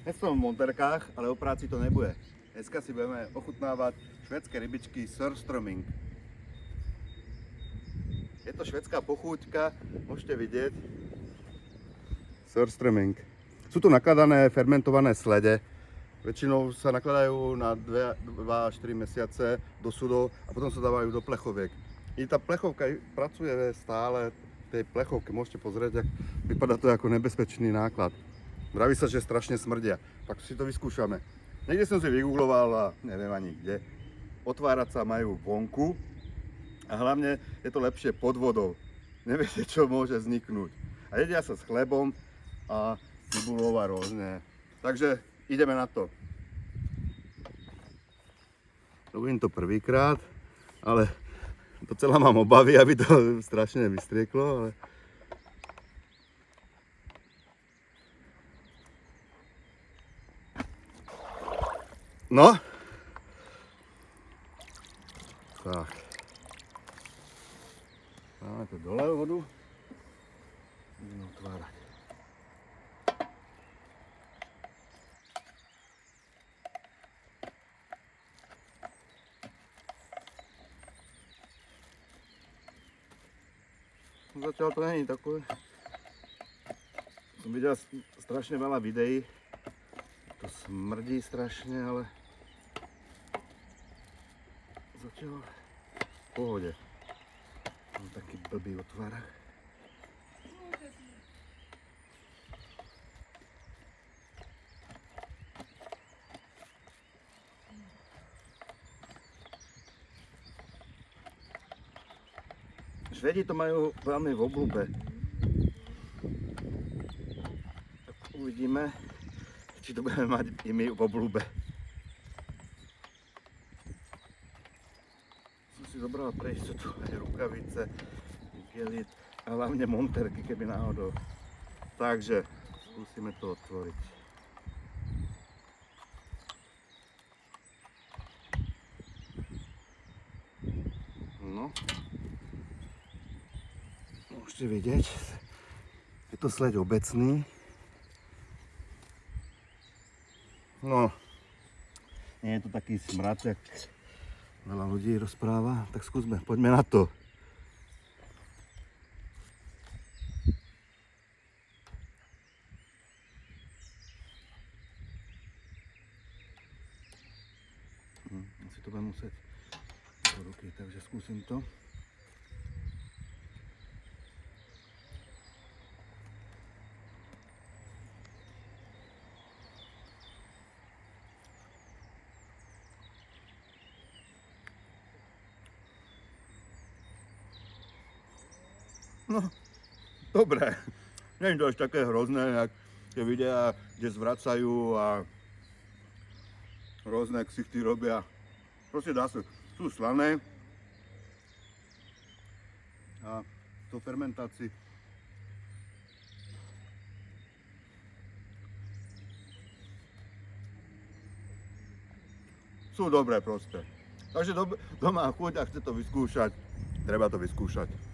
Dnes som v monterkách, ale o práci to nebude. Dneska si budeme ochutnávať švédske rybičky surströmming. Je to švédská pochúťka, môžete vidieť. Surströmming. Sú tu nakladané fermentované slede. Väčšinou sa nakladajú na 2 až 4 mesiace do sudov a potom sa dávajú do plechoviek. I tá plechovka pracuje stále v tej plechovke. Môžete pozrieť, vypadá to ako nebezpečný náklad. Vraví sa, že strašne smrdia. Tak si to vyskúšame. Niekde som si vygoogloval a neviem ani kde. Otvárať sa majú vonku a hlavne je to lepšie pod vodou. Neviete, čo môže vzniknúť. A jedia sa s chlebom a cibulou a rôzne. Takže ideme na to. Robím to prvýkrát, ale docela mám obavy, aby to strašne vystrieklo, ale no. Tak. Dáme to dole vodu. Ideme otvárať. Zatiaľ to není takové. Som videl strašne veľa videí. To smrdí strašne, ale zatiaľ v pohode. Mám taký blbý otvárak. Švédi to majú veľmi v obľúbe. Tak uvidíme, či to budeme mať i my v obľúbe. Som si zobral pre istotu aj rukavice, gelit a hlavne monterky, keby náhodou. Takže skúsime to otvoriť. No. Môžete vidieť, je to sleď obecný. No, nie je to taký smrad, jak veľa ľudí rozpráva, tak skúsme, poďme na to. Asi to budem musieť do ruky, takže skúsim to. No, dobré. Nie je to až také hrozné, jak tie videá, kde zvracajú a rôzne ksichty robia. Proste dá sa, sú slané a to fermentácii sú dobré proste. Takže doma chuť a chce to vyskúšať, treba to vyskúšať.